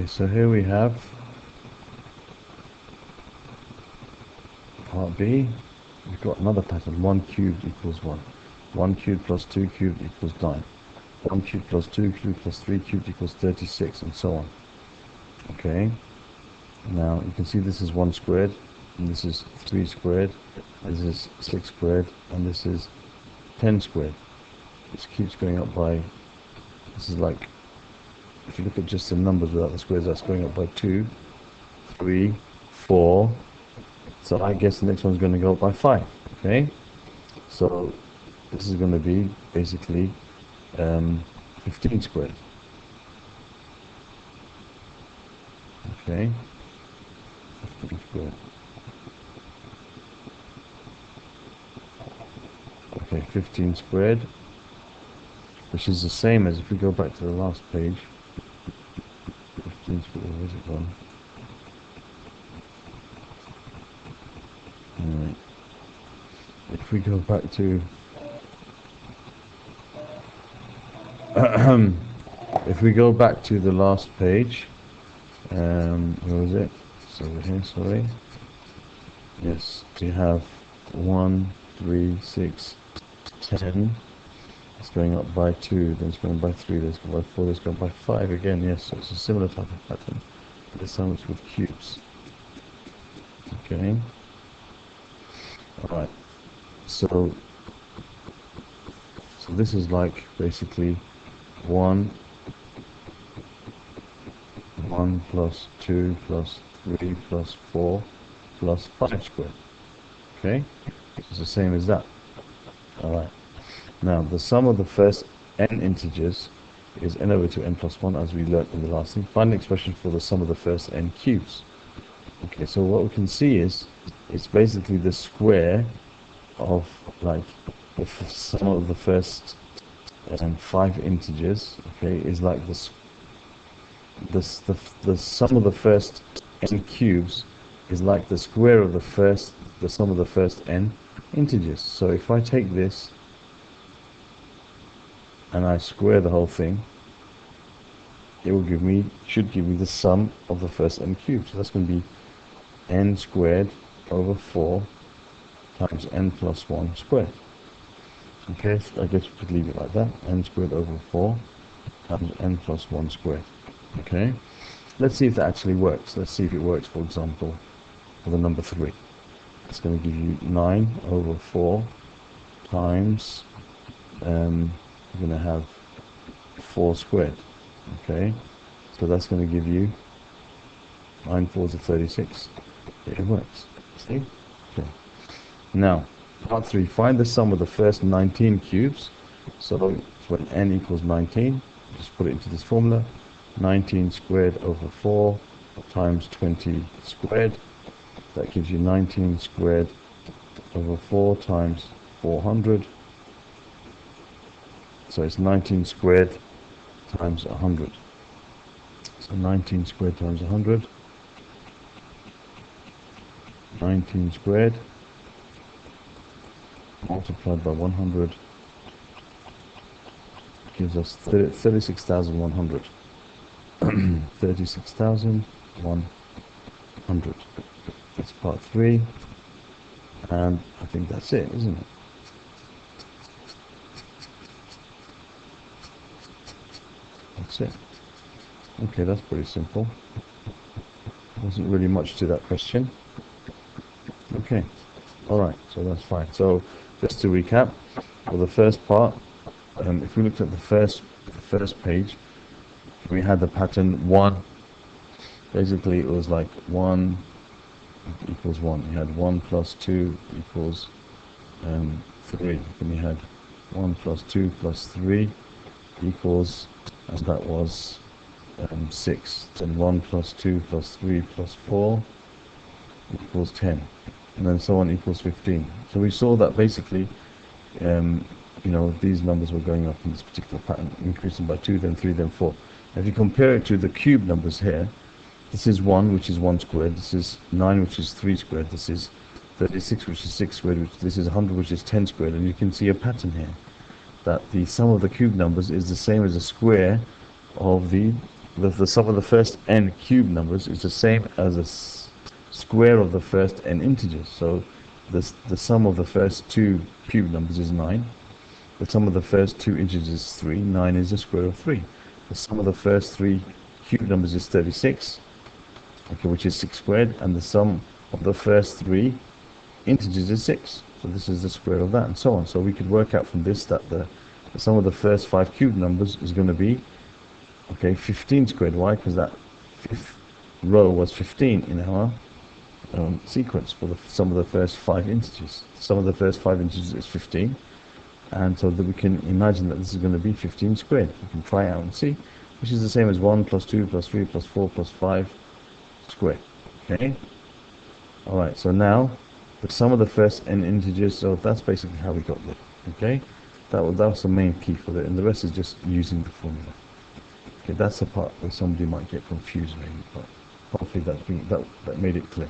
So here we have part B. We've got another pattern. 1 cubed equals 1. 1 cubed plus 2 cubed equals 9. 1 cubed plus 2 cubed plus 3 cubed equals 36, and so on. Okay. Now you can see this is 1 squared, and this is 3 squared, this is 6 squared, and this is 10 squared. This keeps going up by, this is like, if you look at just the numbers without the squares, that's going up by 2, 3, 4. So I guess the next one's going to go up by 5. Okay. So this is going to be basically 15 squared. Okay. 15 squared. Okay, 15 squared, which is the same as if we go back to the last page. 15 squared, where's it gone? Alright. If we go back to if we go back to the last page, where was it? It's over here, sorry. Yes, we have 1, 3, 6, 10. It's going up by 2, then it's going by 3, then it's going by 4, then it's going by 5 again. Yes, so it's a similar type of pattern. This time it's with cubes. Okay. Alright. So this is like basically 1 plus 2 plus 3 plus 4 plus 5 squared. Okay, it's the same as that. Alright, now the sum of the first n integers is n over 2 n plus 1, as we learnt in the last thing. Find an expression for the sum of the first n cubes. Okay, so what we can see is it's basically the square of, like, the sum of the first 5 integers. Okay, is like the sum of the first n cubes is like the square of the sum of the first n integers. So if I take this and I square the whole thing, it will should give me the sum of the first n cubes. So that's going to be n squared over 4 times n plus 1 squared. Okay, so I guess we could leave it like that. N squared over 4 times n plus 1 squared. Okay, let's see if that actually works. Let's see if it works, for example, for the number 3. It's going to give you 9 over 4 times, we're going to have 4 squared. Okay, so that's going to give you 9 4s are 36. It works. See? Okay. Now, part 3, find the sum of the first 19 cubes. So when n equals 19, just put it into this formula. 19 squared over 4 times 20 squared. That gives you 19 squared over 4 times 400. So it's 19 squared times 100. So 19 squared times 100. 19 squared multiplied by 100 gives us 36,100. 36,100. That's part 3, and I think that's it, isn't it? That's it. Okay, that's pretty simple. Wasn't really much to that question. Okay, alright, so that's fine. So just to recap, for the first part, if we looked at the first page, we had the pattern 1. Basically it was like 1 equals 1. You had 1 plus 2 equals 3. Then you had 1 plus 2 plus 3 equals, and that was 6. Then 1 plus 2 plus 3 plus 4 equals 10. And then so on equals 15. So we saw that basically, these numbers were going up in this particular pattern, increasing by 2, then 3, then 4. If you compare it to the cube numbers here, this is 1, which is 1 squared. This is 9, which is 3 squared. This is 36, which is 6 squared. This is 100, which is 10 squared. And you can see a pattern here, that the sum of the cube numbers is the same as the square of the the sum of the first n cube numbers is the same as the square of the first n integers. So the sum of the first two cube numbers is 9. The sum of the first two integers is 3. 9 is the square of 3. The sum of the first three cube numbers is 36, okay, which is 6 squared, and the sum of the first three integers is 6. So this is the square of that, and so on. So we could work out from this that the sum of the first 5 cube numbers is going to be, okay, 15 squared. Why? Because that fifth row was 15 in our sequence for the sum of the first 5 integers. The sum of the first 5 integers is 15, and so that we can imagine that this is going to be 15 squared. We can try out and see, which is the same as 1 plus 2 plus 3 plus 4 plus 5 squared. Okay. All right. So now the sum of the first n integers. So that's basically how we got there. Okay. That was the main key for it, and the rest is just using the formula. Okay, that's the part where somebody might get confused maybe, but hopefully that made it clear.